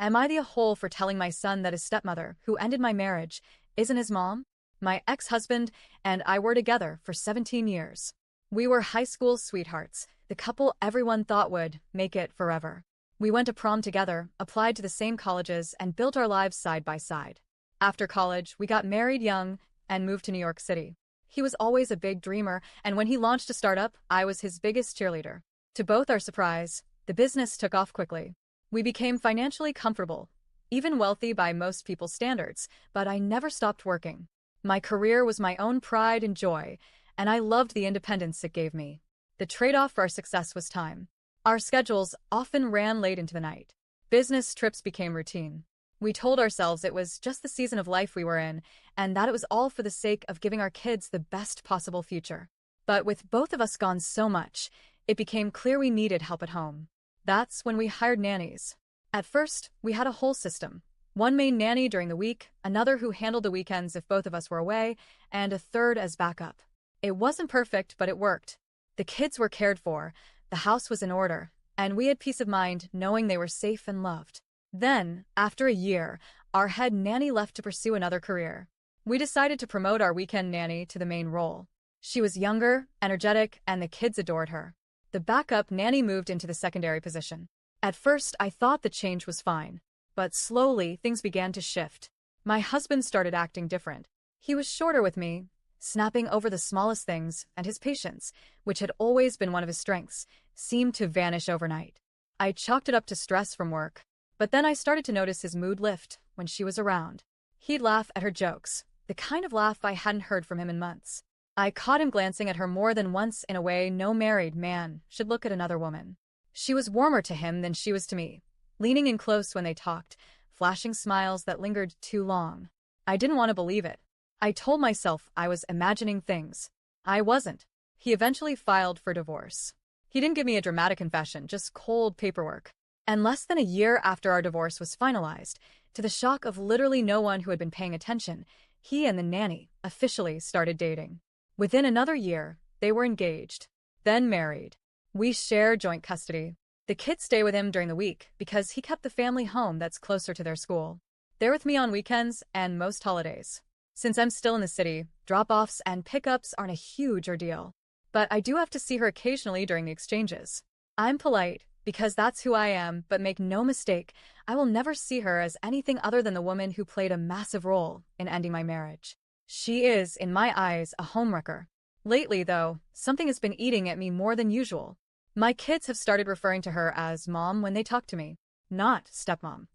Am I the a-hole for telling my son that his stepmother, who ended my marriage, isn't his mom? My ex-husband and I were together for 17 years. We were high school sweethearts, the couple everyone thought would make it forever. We went to prom together, applied to the same colleges, and built our lives side by side. After college, we got married young and moved to New York City. He was always a big dreamer, and when he launched a startup, I was his biggest cheerleader. To both our surprise, the business took off quickly. We became financially comfortable, even wealthy by most people's standards, but I never stopped working. My career was my own pride and joy, and I loved the independence it gave me. The trade-off for our success was time. Our schedules often ran late into the night. Business trips became routine. We told ourselves it was just the season of life we were in, and that it was all for the sake of giving our kids the best possible future. But with both of us gone so much, it became clear we needed help at home. That's when we hired nannies. At first, we had a whole system. One main nanny during the week, another who handled the weekends if both of us were away, and a third as backup. It wasn't perfect, but it worked. The kids were cared for, the house was in order, and we had peace of mind knowing they were safe and loved. Then, after a year, our head nanny left to pursue another career. We decided to promote our weekend nanny to the main role. She was younger, energetic, and the kids adored her. The backup nanny moved into the secondary position. At first, I thought the change was fine. But slowly, things began to shift. My husband started acting different. He was shorter with me, snapping over the smallest things, and his patience, which had always been one of his strengths, seemed to vanish overnight. I chalked it up to stress from work. But then I started to notice his mood lift when she was around. He'd laugh at her jokes, the kind of laugh I hadn't heard from him in months. I caught him glancing at her more than once in a way no married man should look at another woman. She was warmer to him than she was to me, leaning in close when they talked, flashing smiles that lingered too long. I didn't want to believe it. I told myself I was imagining things. I wasn't. He eventually filed for divorce. He didn't give me a dramatic confession, just cold paperwork. And less than a year after our divorce was finalized, to the shock of literally no one who had been paying attention, he and the nanny officially started dating. Within another year, they were engaged, then married. We share joint custody. The kids stay with him during the week because he kept the family home that's closer to their school. They're with me on weekends and most holidays. Since I'm still in the city, drop-offs and pickups aren't a huge ordeal. But I do have to see her occasionally during the exchanges. I'm polite, because that's who I am, but make no mistake, I will never see her as anything other than the woman who played a massive role in ending my marriage. She is, in my eyes, a homewrecker. Lately, though, something has been eating at me more than usual. My kids have started referring to her as Mom when they talk to me. Not stepmom.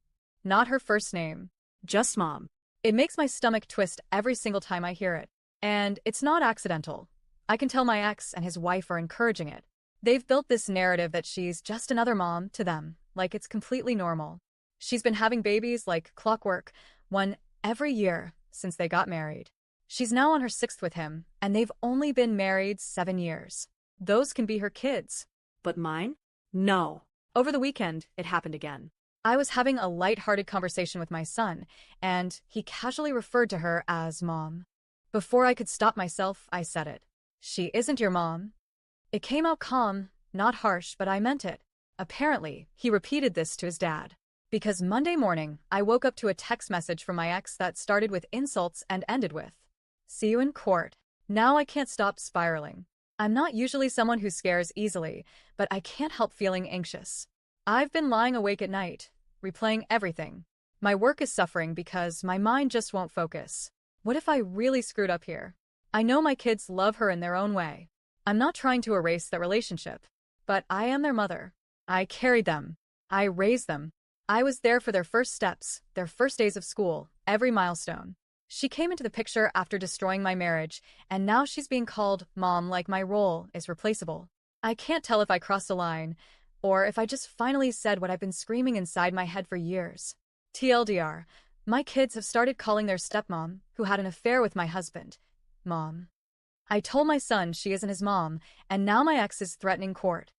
Not her first name. Just Mom. It makes my stomach twist every single time I hear it. And it's not accidental. I can tell my ex and his wife are encouraging it. They've built this narrative that she's just another mom to them, like it's completely normal. She's been having babies like clockwork, one every year since they got married. She's now on her 6th with him, and they've only been married 7 years. Those can be her kids. But mine? No. Over the weekend, it happened again. I was having a light-hearted conversation with my son, and he casually referred to her as Mom. Before I could stop myself, I said it. She isn't your mom. It came out calm, not harsh, but I meant it. Apparently, he repeated this to his dad. Because Monday morning, I woke up to a text message from my ex that started with insults and ended with, "See you in court." Now I can't stop spiraling. I'm not usually someone who scares easily, but I can't help feeling anxious. I've been lying awake at night, replaying everything. My work is suffering because my mind just won't focus. What if I really screwed up here? I know my kids love her in their own way. I'm not trying to erase that relationship, but I am their mother. I carried them. I raised them. I was there for their first steps, their first days of school, every milestone. She came into the picture after destroying my marriage, and now she's being called Mom like my role is replaceable. I can't tell if I crossed a line, or if I just finally said what I've been screaming inside my head for years. TLDR, my kids have started calling their stepmom, who had an affair with my husband, Mom. I told my son she isn't his mom, and now my ex is threatening court.